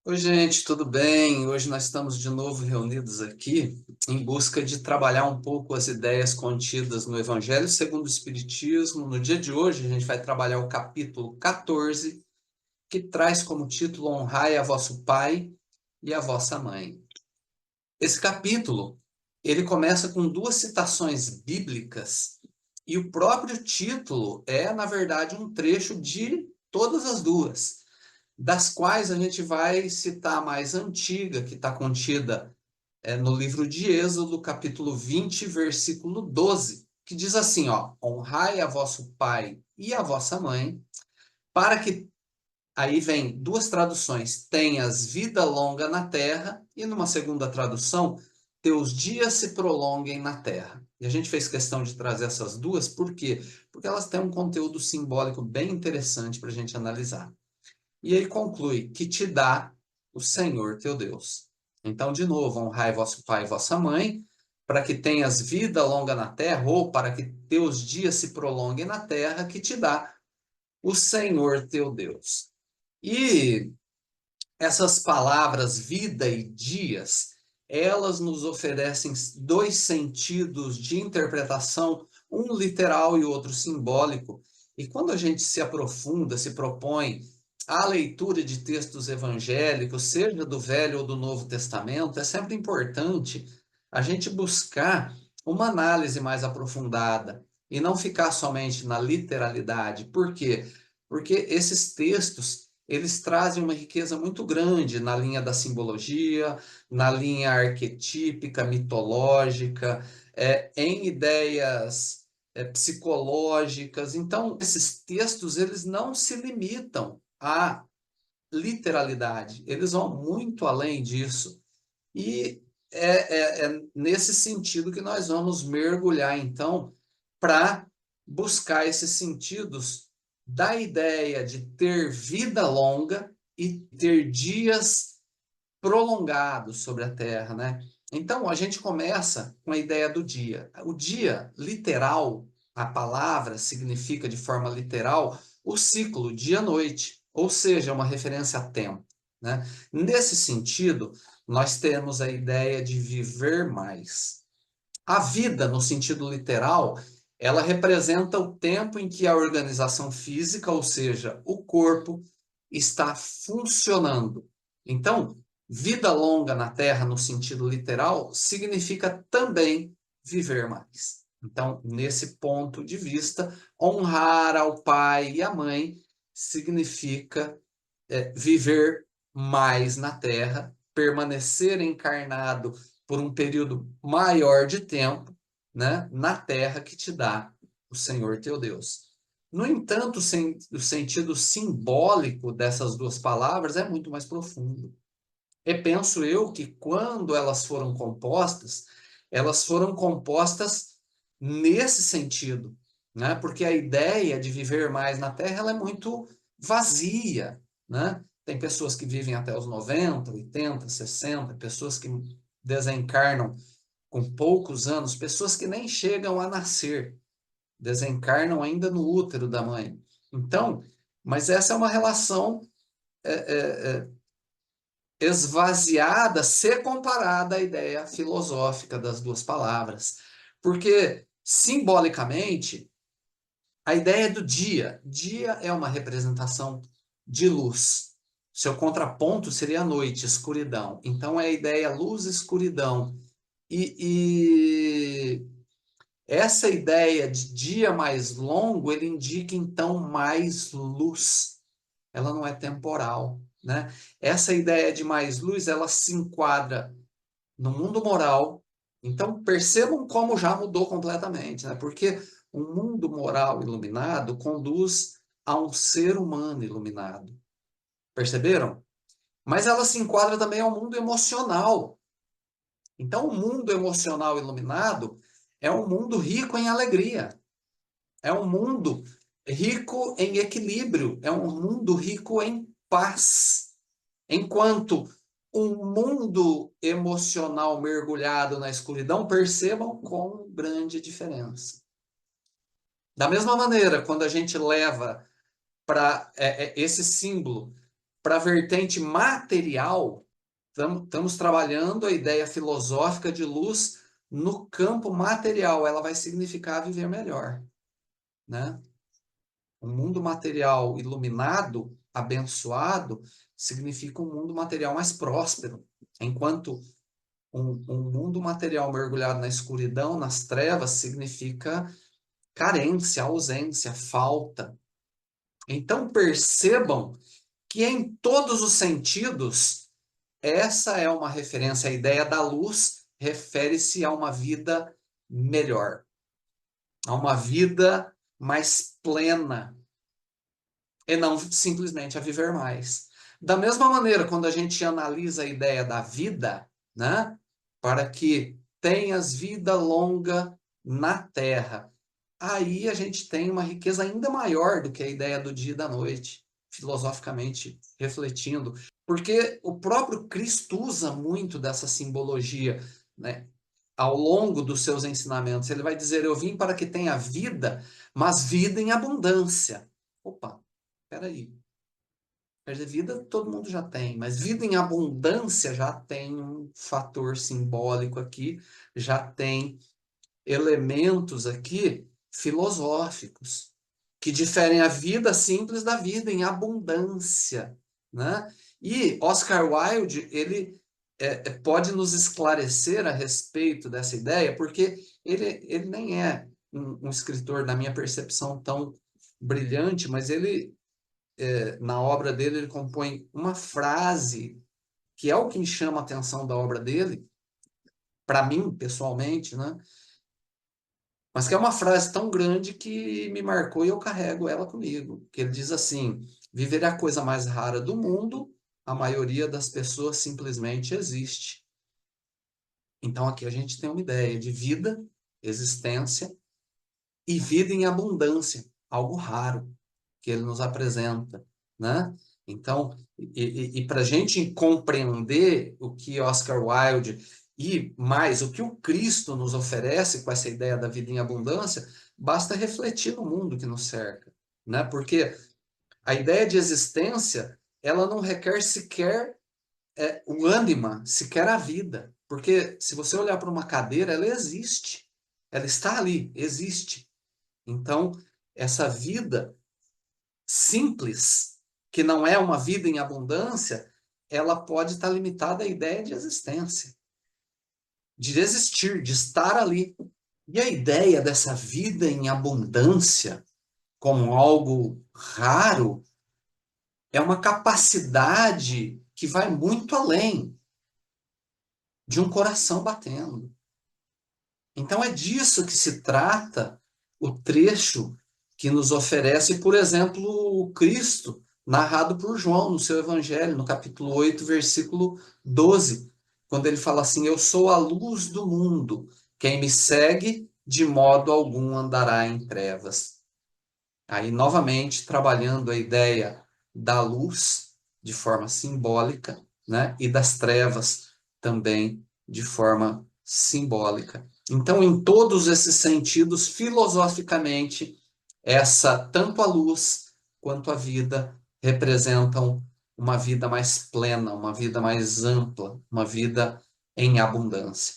Oi, gente, tudo bem? Hoje nós estamos de novo reunidos aqui em busca de trabalhar um pouco as ideias contidas no Evangelho segundo o Espiritismo. No dia de hoje, a gente vai trabalhar o capítulo 14, que traz como título Honrai a vosso pai e a vossa mãe. Esse capítulo, ele começa com duas citações bíblicas e o próprio título é, na verdade, um trecho de todas as duas, das quais a gente vai citar a mais antiga, que está contida no livro de Êxodo, capítulo 20, versículo 12, que diz assim, ó, honrai a vosso pai e a vossa mãe, para que, aí vem duas traduções, tenhas vida longa na terra, e numa segunda tradução, teus dias se prolonguem na terra. E a gente fez questão de trazer essas duas, por quê? Porque elas têm um conteúdo simbólico bem interessante para a gente analisar. E ele conclui que te dá o Senhor teu Deus. Então, de novo, honrai vosso pai e vossa mãe, para que tenhas vida longa na terra, ou para que teus dias se prolonguem na terra, que te dá o Senhor teu Deus. E essas palavras, vida e dias, elas nos oferecem dois sentidos de interpretação, um literal e outro simbólico. E quando a gente se aprofunda, se propõe a leitura de textos evangélicos, seja do Velho ou do Novo Testamento, é sempre importante a gente buscar uma análise mais aprofundada e não ficar somente na literalidade. Por quê? Porque esses textos eles trazem uma riqueza muito grande na linha da simbologia, na linha arquetípica, mitológica, em ideias psicológicas. Então, esses textos eles não se limitam à literalidade, eles vão muito além disso. E é nesse sentido que nós vamos mergulhar, então, para buscar esses sentidos da ideia de ter vida longa e ter dias prolongados sobre a Terra, né? Então, a gente começa com a ideia do dia. O dia, literal, a palavra significa de forma literal o ciclo dia-noite, ou seja, uma referência a tempo, né? Nesse sentido, nós temos a ideia de viver mais. A vida, no sentido literal, ela representa o tempo em que a organização física, ou seja, o corpo, está funcionando. Então, vida longa na Terra, no sentido literal, significa também viver mais. Então, nesse ponto de vista, honrar ao pai e à mãe significa viver mais na Terra, permanecer encarnado por um período maior de tempo, né, na Terra que te dá o Senhor teu Deus. No entanto, o sentido simbólico dessas duas palavras é muito mais profundo. E penso eu que quando elas foram compostas nesse sentido, né? Porque a ideia de viver mais na Terra ela é muito vazia, né? Tem pessoas que vivem até os 90, 80, 60, pessoas que desencarnam com poucos anos, pessoas que nem chegam a nascer, desencarnam ainda no útero da mãe. Então, mas essa é uma relação é, é, é, esvaziada se comparada à ideia filosófica das duas palavras. Porque, simbolicamente, a ideia do dia. Dia é uma representação de luz. Seu contraponto seria a noite, escuridão. Então, é a ideia luz-escuridão. E essa ideia de dia mais longo, ele indica, então, mais luz. Ela não é temporal, né? Essa ideia de mais luz, ela se enquadra no mundo moral. Então, percebam como já mudou completamente, né? Porque um mundo moral iluminado conduz a um ser humano iluminado. Perceberam? Mas ela se enquadra também ao mundo emocional. Então, o mundo emocional iluminado é um mundo rico em alegria. É um mundo rico em equilíbrio. É um mundo rico em paz. Enquanto um mundo emocional mergulhado na escuridão, percebam com grande diferença. Da mesma maneira, quando a gente leva para esse símbolo para a vertente material, estamos trabalhando a ideia filosófica de luz no campo material. Ela vai significar viver melhor, né? Um mundo material iluminado, abençoado, significa um mundo material mais próspero. Enquanto um mundo material mergulhado na escuridão, nas trevas, significa carência, ausência, falta. Então percebam que em todos os sentidos, essa é uma referência. A ideia da luz refere-se a uma vida melhor, a uma vida mais plena, e não simplesmente a viver mais. Da mesma maneira, quando a gente analisa a ideia da vida, né, para que tenhas vida longa na terra, aí a gente tem uma riqueza ainda maior do que a ideia do dia e da noite, filosoficamente refletindo, porque o próprio Cristo usa muito dessa simbologia, né, ao longo dos seus ensinamentos. Ele vai dizer: eu vim para que tenha vida, mas vida em abundância. Opa, peraí. Quer dizer, vida todo mundo já tem, mas vida em abundância já tem um fator simbólico aqui, já tem elementos aqui filosóficos que diferem a vida simples da vida em abundância, né? E Oscar Wilde, ele pode nos esclarecer a respeito dessa ideia, porque ele nem é um escritor, na minha percepção, tão brilhante, mas ele, na obra dele, ele compõe uma frase que é o que me chama a atenção da obra dele, para mim, pessoalmente, né? Mas que é uma frase tão grande que me marcou e eu carrego ela comigo. Que ele diz assim: viver é a coisa mais rara do mundo, a maioria das pessoas simplesmente existe. Então aqui a gente tem uma ideia de vida, existência e vida em abundância, algo raro que ele nos apresenta, né? Então, para a gente compreender o que Oscar Wilde e mais o que o Cristo nos oferece com essa ideia da vida em abundância, basta refletir no mundo que nos cerca, né? Porque a ideia de existência, ela não requer sequer o ânima, sequer a vida. Porque se você olhar para uma cadeira, ela existe. Ela está ali, existe. Então, essa vida simples, que não é uma vida em abundância, ela pode estar limitada à ideia de existência, de existir, de estar ali. E a ideia dessa vida em abundância, como algo raro, é uma capacidade que vai muito além de um coração batendo. Então é disso que se trata o trecho que nos oferece, por exemplo, o Cristo, narrado por João no seu Evangelho, no capítulo 8, versículo 12, quando ele fala assim: eu sou a luz do mundo, quem me segue, de modo algum andará em trevas. Aí, novamente, trabalhando a ideia da luz de forma simbólica, né? E das trevas também de forma simbólica. Então, em todos esses sentidos, filosoficamente, tanto a luz quanto a vida representam uma vida mais plena, uma vida mais ampla, uma vida em abundância.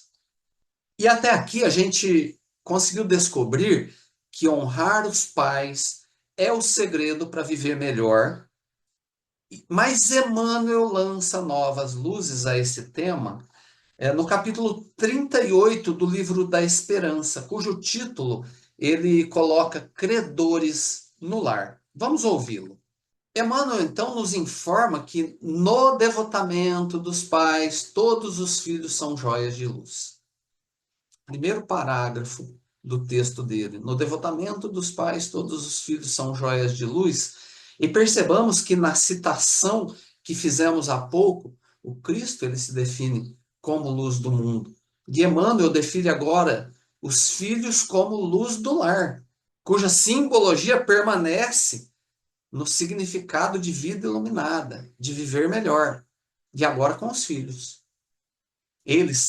E até aqui a gente conseguiu descobrir que honrar os pais é o segredo para viver melhor. Mas Emmanuel lança novas luzes a esse tema no capítulo 38 do livro da Esperança, cujo título ele coloca Credores no Lar. Vamos ouvi-lo. Emmanuel, então, nos informa que no devotamento dos pais, todos os filhos são joias de luz. Primeiro parágrafo do texto dele. No devotamento dos pais, todos os filhos são joias de luz. E percebamos que na citação que fizemos há pouco, o Cristo ele se define como luz do mundo. E Emmanuel define agora os filhos como luz do lar, cuja simbologia permanece no significado de vida iluminada, de viver melhor. E agora com os filhos. Eles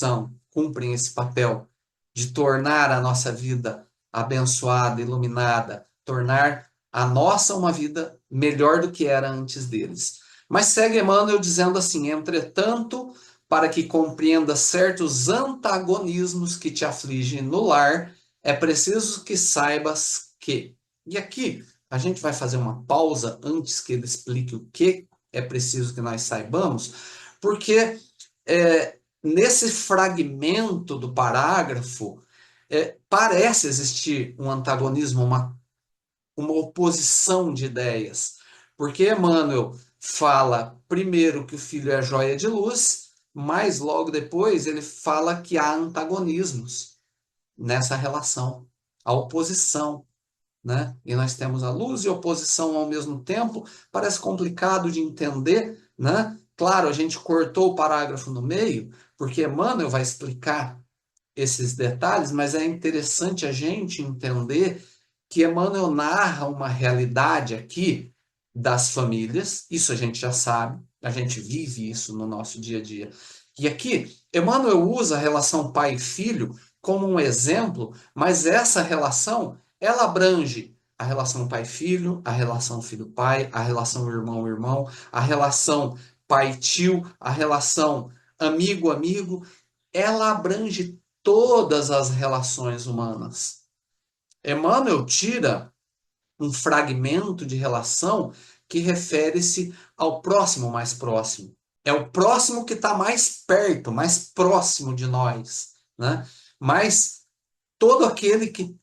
cumprem esse papel de tornar a nossa vida abençoada, iluminada, tornar a nossa uma vida melhor do que era antes deles. Mas segue Emmanuel dizendo assim: entretanto, para que compreenda certos antagonismos que te afligem no lar, é preciso que saibas que. E aqui a gente vai fazer uma pausa antes que ele explique o que é preciso que nós saibamos, porque nesse fragmento do parágrafo parece existir um antagonismo, uma oposição de ideias. Porque Emmanuel fala primeiro que o filho é a joia de luz, mas logo depois ele fala que há antagonismos nessa relação, a oposição, né? E nós temos a luz e oposição ao mesmo tempo, parece complicado de entender, né? Claro, a gente cortou o parágrafo no meio, porque Emmanuel vai explicar esses detalhes, mas é interessante a gente entender que Emmanuel narra uma realidade aqui das famílias, isso a gente já sabe, a gente vive isso no nosso dia a dia. E aqui, Emmanuel usa a relação pai e filho como um exemplo, mas essa relação, ela abrange a relação pai-filho, a relação filho-pai, a relação irmão-irmão, a relação pai-tio, a relação amigo-amigo, ela abrange todas as relações humanas. Emmanuel tira um fragmento de relação que refere-se ao próximo mais próximo. É o próximo que está mais perto, mais próximo de nós, né? Mas todo aquele que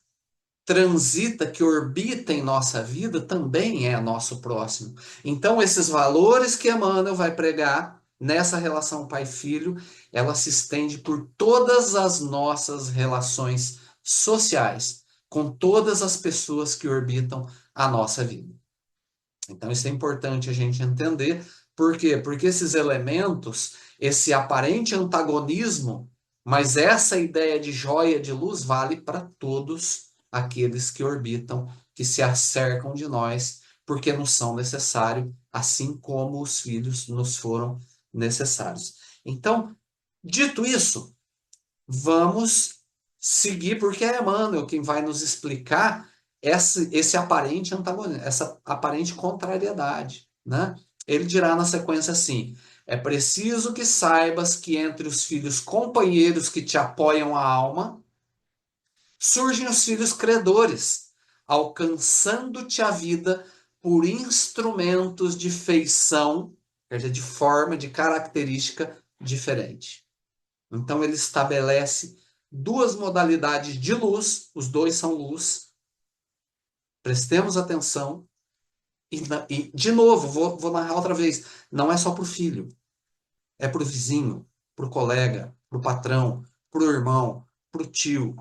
transita, que orbita em nossa vida, também é nosso próximo. Então, esses valores que Emmanuel vai pregar nessa relação pai-filho, ela se estende por todas as nossas relações sociais, com todas as pessoas que orbitam a nossa vida. Então, isso é importante a gente entender. Por quê? Porque esses elementos, esse aparente antagonismo, mas essa ideia de joia de luz vale para todos aqueles que orbitam, que se acercam de nós, porque nos são necessários, assim como os filhos nos foram necessários. Então, dito isso, vamos seguir, porque é Emmanuel quem vai nos explicar esse aparente antagonismo, essa aparente contrariedade, né? Ele dirá na sequência assim: é preciso que saibas que entre os filhos companheiros que te apoiam a alma, surgem os filhos credores, alcançando-te a vida por instrumentos de feição, quer dizer, de forma, de característica diferente. Então ele estabelece duas modalidades de luz, os dois são luz, prestemos atenção, e de novo, vou narrar outra vez, não é só para o filho, é para o vizinho, para o colega, para o patrão, para o irmão, para o tio,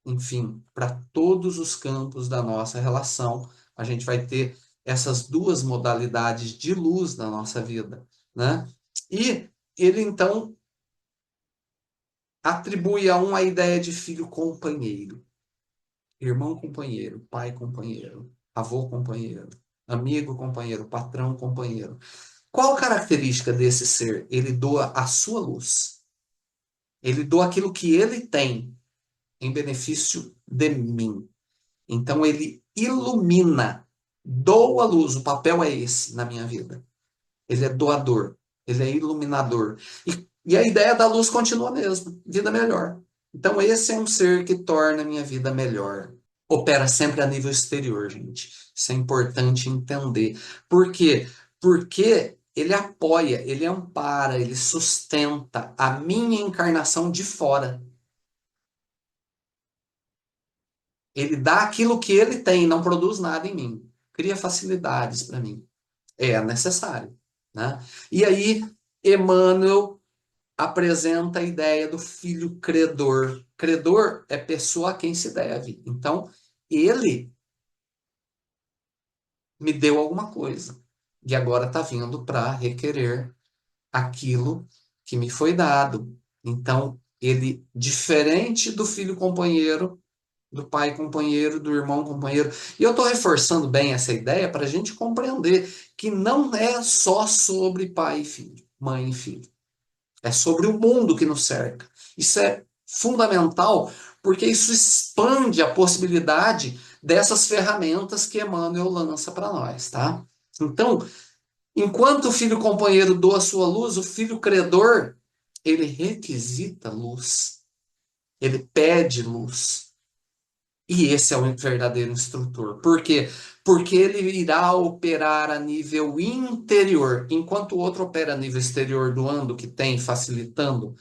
enfim, para todos os campos da nossa relação, a gente vai ter essas duas modalidades de luz na nossa vida, né? E ele então atribui a um a ideia de filho companheiro, irmão companheiro, pai companheiro, avô companheiro, amigo companheiro, patrão companheiro. Qual característica desse ser? Ele doa a sua luz. Ele doa aquilo que ele tem em benefício de mim. Então ele ilumina, doa luz. O papel é esse na minha vida. Ele é doador, ele é iluminador. E a ideia da luz continua a mesma, vida melhor. Então esse é um ser que torna a minha vida melhor. Opera sempre a nível exterior, gente. Isso é importante entender. Por quê? Porque ele apoia, ele ampara, ele sustenta a minha encarnação de fora. Ele dá aquilo que ele tem, não produz nada em mim. Cria facilidades para mim. É necessário, né? E aí, Emmanuel apresenta a ideia do filho credor. Credor é pessoa a quem se deve. Então, ele me deu alguma coisa e agora está vindo para requerer aquilo que me foi dado. Então, ele, diferente do filho companheiro, do pai companheiro, do irmão companheiro. E eu estou reforçando bem essa ideia para a gente compreender que não é só sobre pai e filho, mãe e filho. É sobre o mundo que nos cerca. Isso é fundamental, porque isso expande a possibilidade dessas ferramentas que Emmanuel lança para nós, tá? Então, Enquanto o filho companheiro doa sua luz, o filho credor, ele requisita luz, ele pede luz. E esse é o verdadeiro instrutor. Por quê? Porque ele irá operar a nível interior, enquanto o outro opera a nível exterior, doando o que tem, facilitando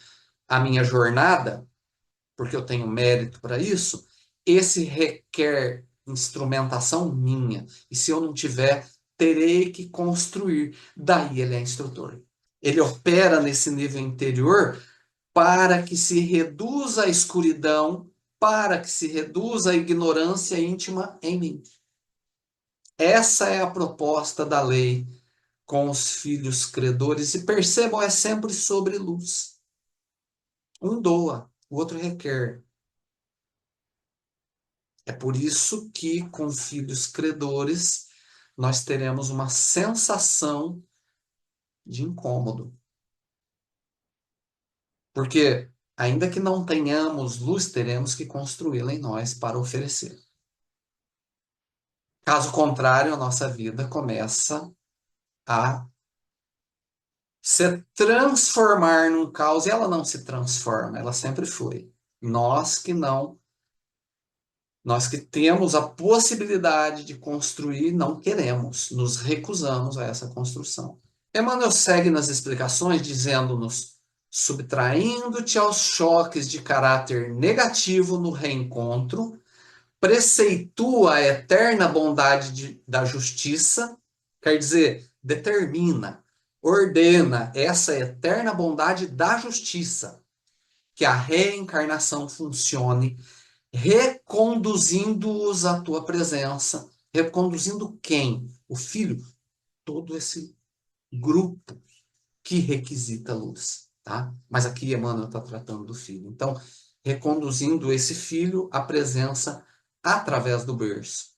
a minha jornada, porque eu tenho mérito para isso. Esse requer instrumentação minha. E se eu não tiver, terei que construir. Daí ele é instrutor. Ele opera nesse nível interior para que se reduza a escuridão, para que se reduza a ignorância íntima em mim. Essa é a proposta da lei com os filhos credores. E percebam, é sempre sobre luz. Um doa, o outro requer. É por isso que com filhos credores nós teremos uma sensação de incômodo. Porque, ainda que não tenhamos luz, teremos que construí-la em nós para oferecer. Caso contrário, a nossa vida começa a se transformar num caos, e ela não se transforma, ela sempre foi. Nós que não, nós que temos a possibilidade de construir, não queremos, nos recusamos a essa construção. Emmanuel segue nas explicações dizendo-nos: subtraindo-te aos choques de caráter negativo no reencontro, preceitua a eterna bondade da justiça, quer dizer, determina, ordena essa eterna bondade da justiça, que a reencarnação funcione, reconduzindo-os à tua presença. Reconduzindo quem? O filho? Todo esse grupo que requisita luz, tá? Mas aqui Emmanuel está tratando do filho. Então, reconduzindo esse filho à presença através do berço.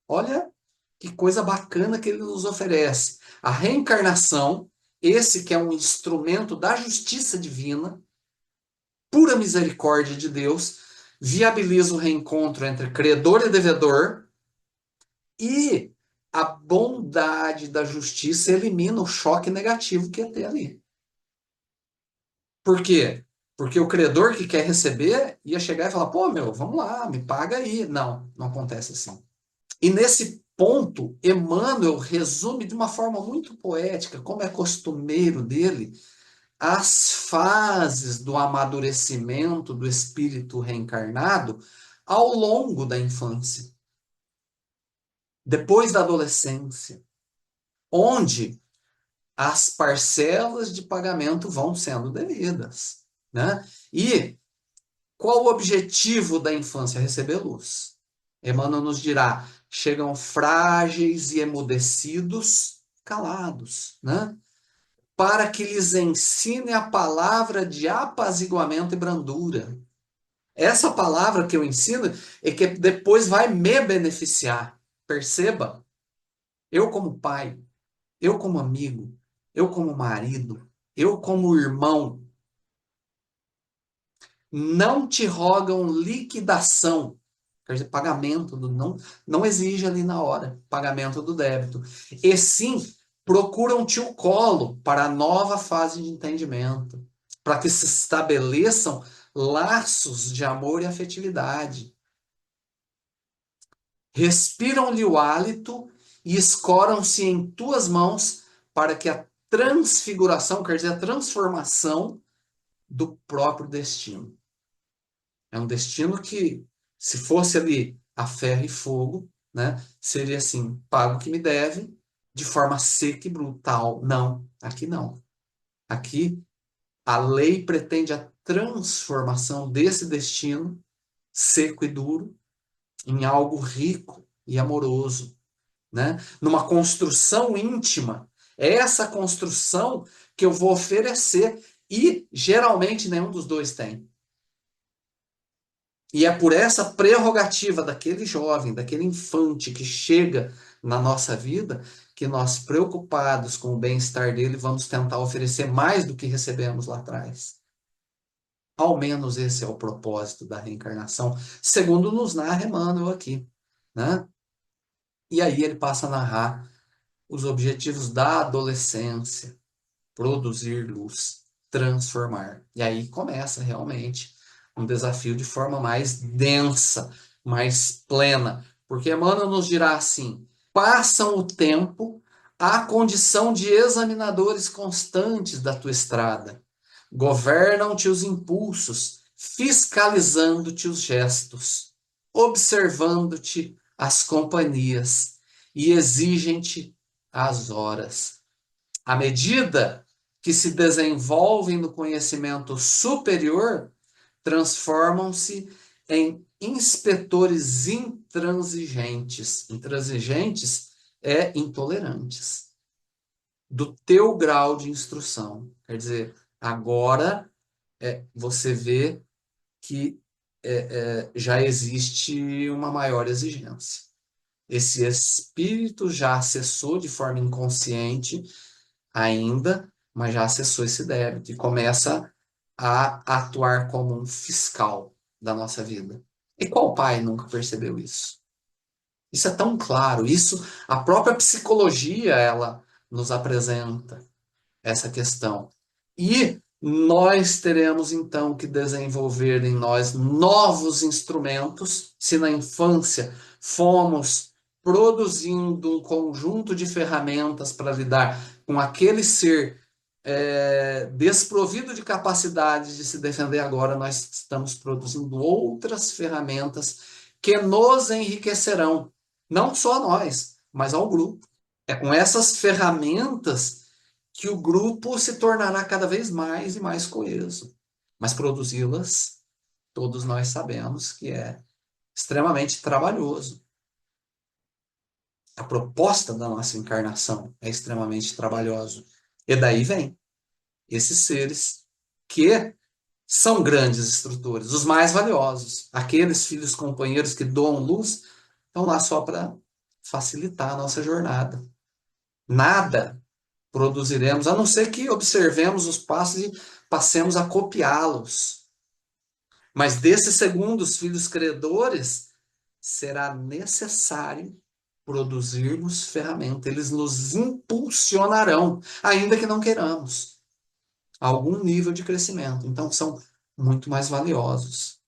Olha que coisa bacana que ele nos oferece. A reencarnação, esse que é um instrumento da justiça divina, pura misericórdia de Deus, viabiliza o reencontro entre credor e devedor, e a bondade da justiça elimina o choque negativo que ia ter ali. Por quê? Porque o credor que quer receber ia chegar e falar: pô, meu, vamos lá, me paga aí. Não, não acontece assim. E nesse ponto, Emmanuel resume de uma forma muito poética, como é costumeiro dele, as fases do amadurecimento do espírito reencarnado ao longo da infância, depois da adolescência, onde as parcelas de pagamento vão sendo devidas, né? E qual o objetivo da infância? Receber luz. Emmanuel nos dirá: chegam frágeis e emudecidos, calados, né? Para que lhes ensine a palavra de apaziguamento e brandura. Essa palavra que eu ensino é que depois vai me beneficiar. Perceba, eu como pai, eu como amigo, eu como marido, eu como irmão, não te rogam liquidação, quer dizer, pagamento do não exige ali na hora, pagamento do débito. E sim, procuram-te o colo para a nova fase de entendimento, para que se estabeleçam laços de amor e afetividade. Respiram-lhe o hálito e escoram-se em tuas mãos para que a transfiguração, quer dizer, a transformação do próprio destino. É um destino que, se fosse ali a ferro e fogo, né, seria assim: pago o que me deve, de forma seca e brutal. Não, aqui não. Aqui a lei pretende a transformação desse destino seco e duro em algo rico e amoroso, né? Numa construção íntima. É essa construção que eu vou oferecer, e geralmente nenhum dos dois tem. E é por essa prerrogativa daquele jovem, daquele infante que chega na nossa vida, que nós, preocupados com o bem-estar dele, vamos tentar oferecer mais do que recebemos lá atrás. Ao menos esse é o propósito da reencarnação, segundo nos narra Emmanuel aqui, né? E aí ele passa a narrar os objetivos da adolescência: produzir luz, transformar. E aí começa realmente um desafio de forma mais densa, mais plena. Porque Emmanuel nos dirá assim: passam o tempo à condição de examinadores constantes da tua estrada. Governam-te os impulsos, fiscalizando-te os gestos, observando-te as companhias e exigem-te as horas. À medida que se desenvolvem no conhecimento superior, transformam-se em inspetores intransigentes. Intransigentes é intolerantes. Do teu grau de instrução. Quer dizer, agora você vê que já existe uma maior exigência. Esse espírito já acessou de forma inconsciente ainda, mas já acessou esse débito e começa a atuar como um fiscal da nossa vida. E qual pai nunca percebeu isso? Isso é tão claro, isso a própria psicologia ela nos apresenta essa questão. E nós teremos então que desenvolver em nós novos instrumentos, se na infância fomos produzindo um conjunto de ferramentas para lidar com aquele ser desprovido de capacidade de se defender, agora nós estamos produzindo outras ferramentas que nos enriquecerão, não só a nós, mas ao grupo. É com essas ferramentas que o grupo se tornará cada vez mais e mais coeso. Mas produzi-las, todos nós sabemos que é extremamente trabalhoso. A proposta da nossa encarnação é extremamente trabalhosa. E daí vem esses seres que são grandes instrutores, os mais valiosos. Aqueles filhos companheiros que doam luz estão lá só para facilitar a nossa jornada. Nada produziremos, a não ser que observemos os passos e passemos a copiá-los. Mas desses segundos filhos credores, será necessário produzirmos ferramenta. Eles nos impulsionarão, ainda que não queiramos, a algum nível de crescimento. Então, são muito mais valiosos.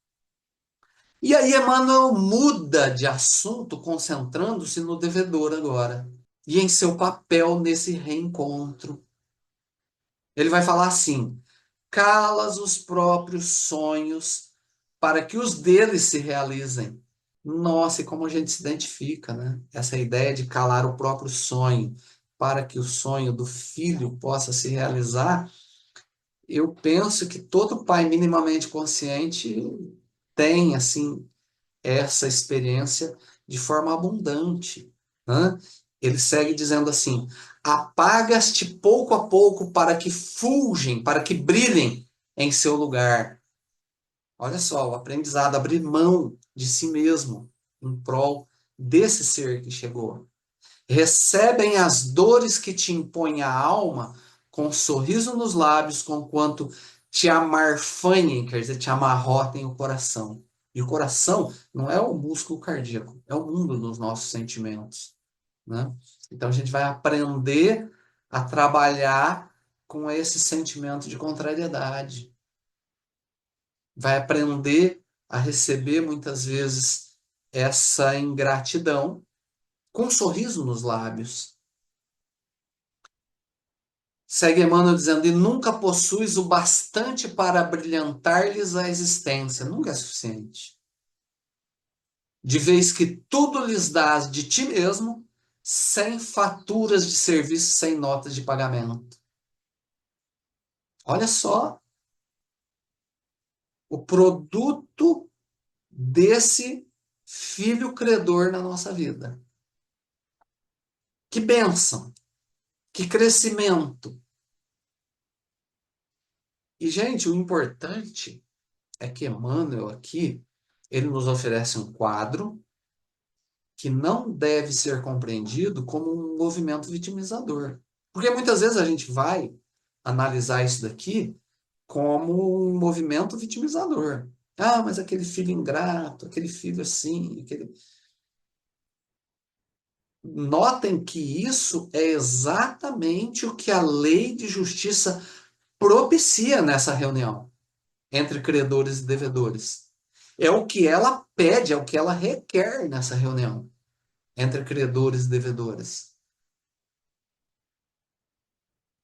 E aí, Emmanuel muda de assunto, concentrando-se no devedor agora, e em seu papel nesse reencontro. Ele vai falar assim: calas os próprios sonhos para que os deles se realizem. Nossa, e como a gente se identifica, né? Essa ideia de calar o próprio sonho para que o sonho do filho possa se realizar. Eu penso que todo pai minimamente consciente tem, assim, essa experiência de forma abundante, né? Ele segue dizendo assim: apagas-te pouco a pouco para que fulgem, para que brilhem em seu lugar. Olha só, o aprendizado, abrir mão de si mesmo em prol desse ser que chegou. Recebem as dores que te impõe a alma com um sorriso nos lábios, conquanto te amarfanhem, quer dizer, te amarrotem o coração. E o coração não é o músculo cardíaco, é o mundo dos nossos sentimentos, né? Então a gente vai aprender a trabalhar com esse sentimento de contrariedade. Vai aprender a receber muitas vezes essa ingratidão com um sorriso nos lábios. Segue Emmanuel dizendo: e nunca possuis o bastante para brilhantar-lhes a existência. Nunca é suficiente. De vez que tudo lhes dás de ti mesmo, sem faturas de serviço, sem notas de pagamento. Olha só o produto desse filho credor na nossa vida. Que bênção, que crescimento. E, gente, o importante é que Emmanuel aqui, ele nos oferece um quadro que não deve ser compreendido como um movimento vitimizador. Porque muitas vezes a gente vai analisar isso daqui como um movimento vitimizador. Ah, mas aquele filho ingrato, aquele filho assim, aquele... Notem que isso é exatamente o que a lei de justiça propicia nessa reunião entre credores e devedores. É o que ela pede, é o que ela requer nessa reunião entre credores e devedores.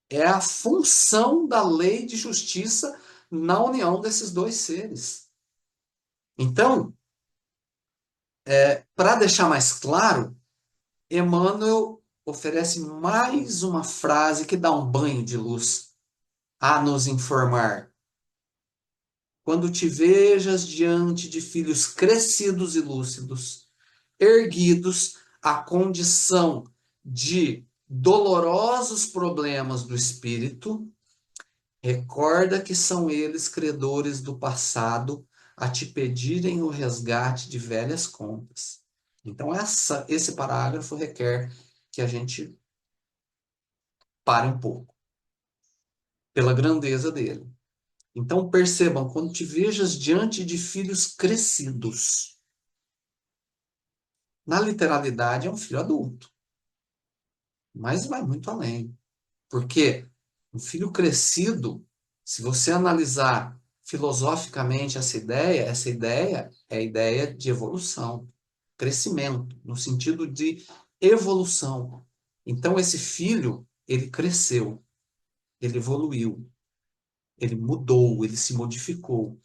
É a função da lei de justiça na união desses dois seres. Então, para deixar mais claro, Emmanuel oferece mais uma frase que dá um banho de luz a nos informar. Quando te vejas diante de filhos crescidos e lúcidos, erguidos à condição de dolorosos problemas do espírito, recorda que são eles credores do passado a te pedirem o resgate de velhas contas. Então, esse parágrafo requer que a gente pare um pouco, pela grandeza dele. Então, percebam, quando te vejas diante de filhos crescidos, na literalidade é um filho adulto, mas vai muito além. Porque um filho crescido, se você analisar filosoficamente essa ideia é a ideia de evolução, crescimento, no sentido de evolução. Então, esse filho, ele cresceu, ele evoluiu, ele mudou, ele se modificou.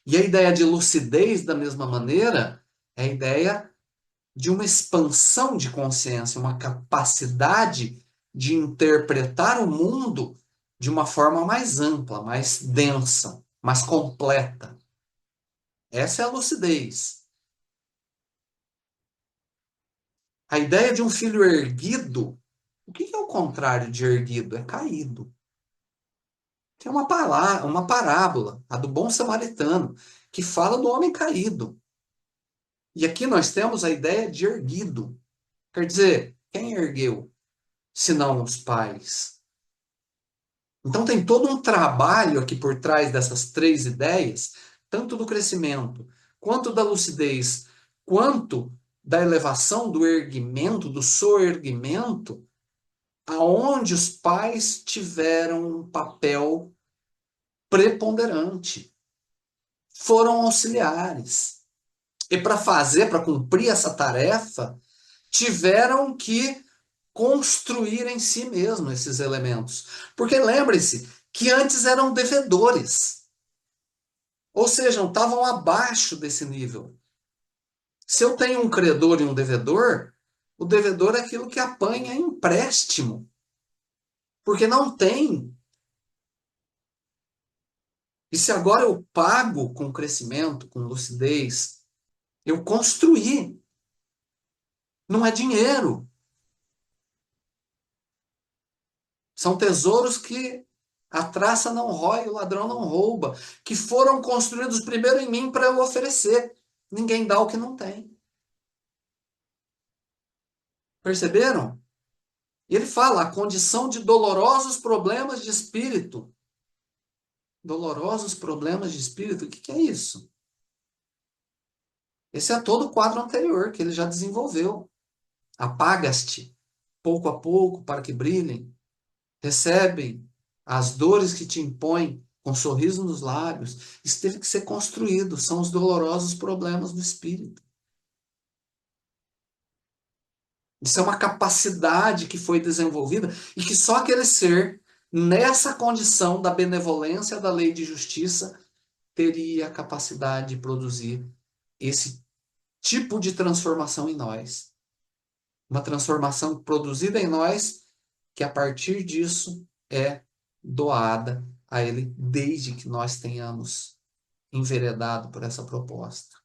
E a ideia de lucidez, da mesma maneira, é a ideia de uma expansão de consciência, uma capacidade de interpretar o mundo de uma forma mais ampla, mais densa, mais completa. Essa é a lucidez. A ideia de um filho erguido, o que é o contrário de erguido? É caído. Tem uma parábola, a do bom samaritano, que fala do homem caído. E aqui nós temos a ideia de erguido. Quer dizer, quem ergueu, senão os pais? Então tem todo um trabalho aqui por trás dessas três ideias, tanto do crescimento, quanto da lucidez, quanto da elevação, do erguimento, do soerguimento, aonde os pais tiveram um papel preponderante, foram auxiliares. E para cumprir essa tarefa, tiveram que construir em si mesmo esses elementos. Porque lembre-se que antes eram devedores. Ou seja, estavam abaixo desse nível. Se eu tenho um credor e um devedor, o devedor é aquilo que apanha empréstimo. Porque não tem. E se agora eu pago com crescimento, com lucidez, eu construí. Não é dinheiro. São tesouros que a traça não rói, o ladrão não rouba, que foram construídos primeiro em mim para eu oferecer. Ninguém dá o que não tem. Perceberam? E ele fala a condição de dolorosos problemas de espírito. Dolorosos problemas de espírito, o que é isso? Esse é todo o quadro anterior que ele já desenvolveu. Apagas-te, pouco a pouco, para que brilhem. Recebem as dores que te impõem com um sorriso nos lábios. Isso teve que ser construído, são os dolorosos problemas do espírito. Isso é uma capacidade que foi desenvolvida e que só aquele ser, nessa condição da benevolência da lei de justiça, teria a capacidade de produzir esse tipo de transformação em nós. Uma transformação produzida em nós que a partir disso é doada a ele desde que nós tenhamos enveredado por essa proposta.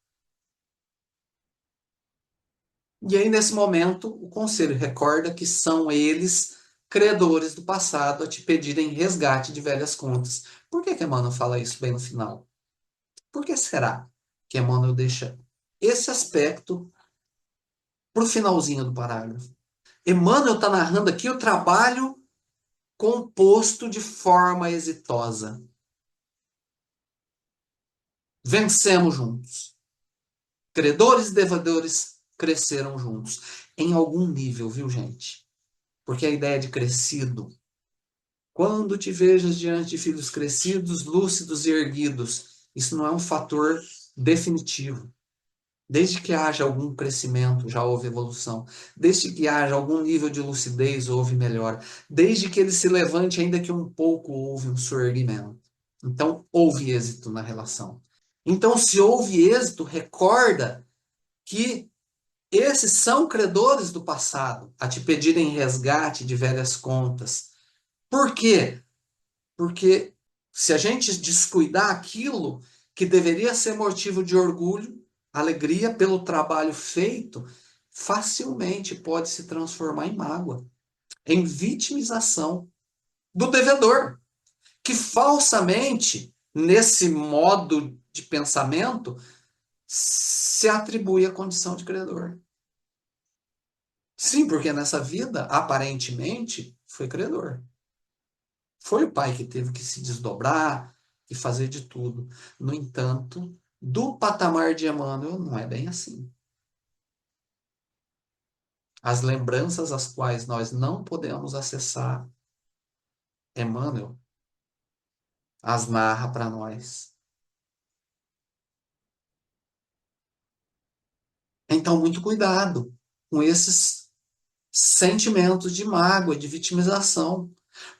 E aí, nesse momento, o conselho recorda que são eles credores do passado a te pedirem resgate de velhas contas. Por que que Emmanuel fala isso bem no final? Por que será que Emmanuel deixa esse aspecto para o finalzinho do parágrafo? Emmanuel está narrando aqui o trabalho composto de forma exitosa. Vencemos juntos. Credores e devedores cresceram juntos. em algum nível, viu, gente? Porque a ideia de crescido, quando te vejas diante de filhos crescidos, lúcidos e erguidos, isso não é um fator definitivo. Desde que haja algum crescimento, já houve evolução. Desde que haja algum nível de lucidez, houve melhora. Desde que ele se levante, ainda que um pouco, houve um surgimento. Então, houve êxito na relação. Então, se houve êxito, recorda que esses são credores do passado, a te pedirem resgate de velhas contas. Por quê? Porque se a gente descuidar aquilo que deveria ser motivo de orgulho, alegria pelo trabalho feito, facilmente pode se transformar em mágoa, em vitimização do devedor, que falsamente, nesse modo de pensamento, se atribui a condição de credor. Sim, porque nessa vida, aparentemente, foi credor. Foi o pai que teve que se desdobrar e fazer de tudo. No entanto, do patamar de Emmanuel, não é bem assim. As lembranças às quais nós não podemos acessar, Emmanuel as narra para nós. Então, muito cuidado com esses sentimentos de mágoa, de vitimização.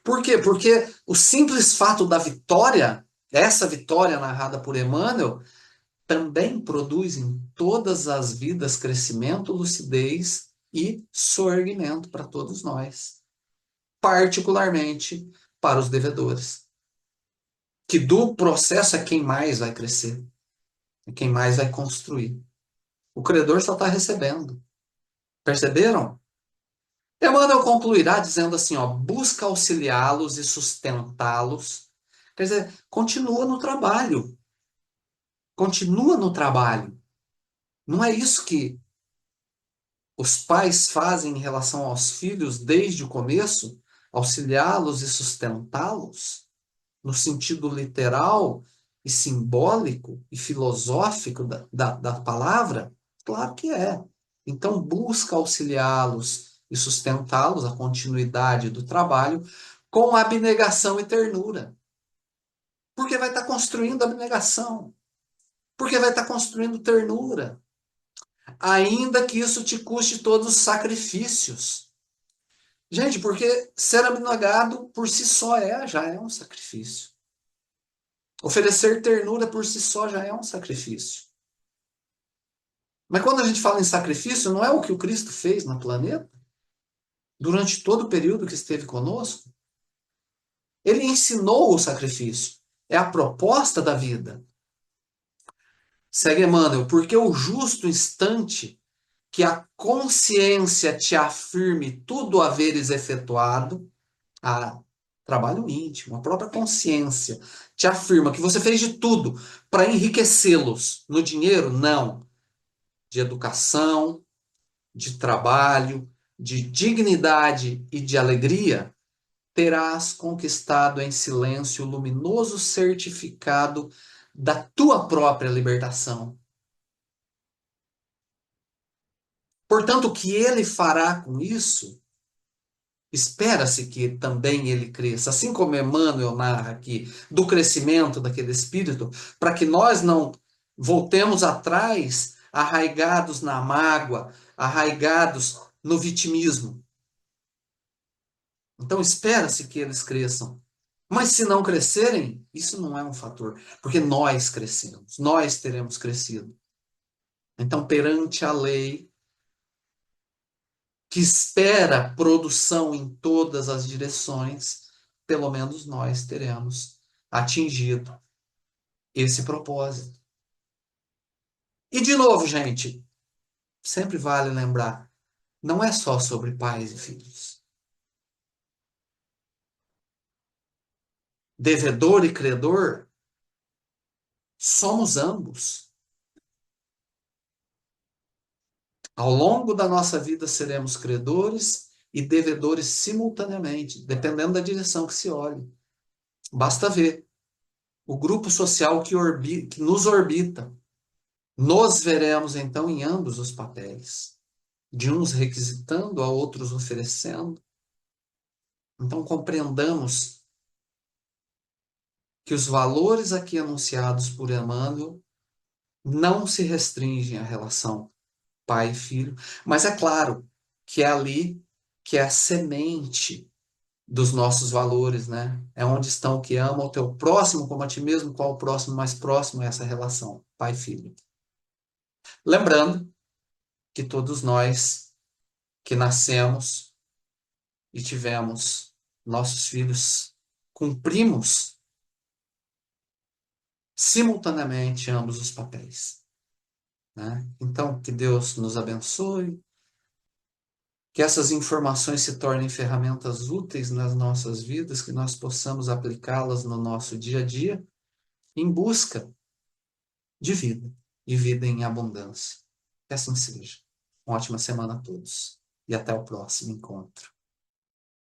Por quê? Porque o simples fato da vitória, essa vitória narrada por Emmanuel, também produz em todas as vidas crescimento, lucidez e sorgimento para todos nós, particularmente para os devedores, que do processo é quem mais vai crescer, é quem mais vai construir. O credor só está recebendo. Perceberam? Emmanuel concluirá dizendo assim, ó, busca auxiliá-los e sustentá-los. Quer dizer, continua no trabalho. Continua no trabalho. Não é isso que os pais fazem em relação aos filhos desde o começo? Auxiliá-los e sustentá-los? No sentido literal e simbólico e filosófico da palavra? Claro que é. Então, busca auxiliá-los e sustentá-los, a continuidade do trabalho, com abnegação e ternura. Porque vai estar construindo abnegação. Porque vai estar construindo ternura. Ainda que isso te custe todos os sacrifícios. Gente, porque ser abnegado por si só já é um sacrifício. Oferecer ternura por si só já é um sacrifício. Mas quando a gente fala em sacrifício, não é o que o Cristo fez no planeta? Durante todo o período que esteve conosco? Ele ensinou o sacrifício. É a proposta da vida. Segue Emmanuel, porque o justo instante que a consciência te afirme tudo haveres efetuado, trabalho íntimo, a própria consciência te afirma que você fez de tudo para enriquecê-los. No dinheiro, não. De educação, de trabalho, de dignidade e de alegria, terás conquistado em silêncio o luminoso certificado da tua própria libertação. Portanto, o que ele fará com isso, espera-se que também ele cresça, assim como Emmanuel narra aqui, do crescimento daquele espírito, para que nós não voltemos atrás, arraigados na mágoa, arraigados no vitimismo. Então, espera-se que eles cresçam. Mas se não crescerem, isso não é um fator, porque nós crescemos, nós teremos crescido. Então, perante a lei, que espera produção em todas as direções, pelo menos nós teremos atingido esse propósito. E de novo, gente, sempre vale lembrar, não é só sobre pais e filhos. Devedor e credor somos ambos. Ao longo da nossa vida seremos credores e devedores simultaneamente, dependendo da direção que se olhe. Basta ver o grupo social que nos orbita. Nos veremos, então, em ambos os papéis. de uns requisitando, a outros oferecendo. Então, compreendamos que os valores aqui anunciados por Emmanuel não se restringem à relação pai e filho, mas é claro que é ali que é a semente dos nossos valores, né? É onde estão o que ama o teu próximo como a ti mesmo, qual o próximo mais próximo é essa relação, pai e filho. Lembrando que todos nós que nascemos e tivemos nossos filhos, cumprimos simultaneamente ambos os papéis, né? Então, que Deus nos abençoe, que essas informações se tornem ferramentas úteis nas nossas vidas, que nós possamos aplicá-las no nosso dia a dia, em busca de vida em abundância. Que assim seja. Uma ótima semana a todos e até o próximo encontro.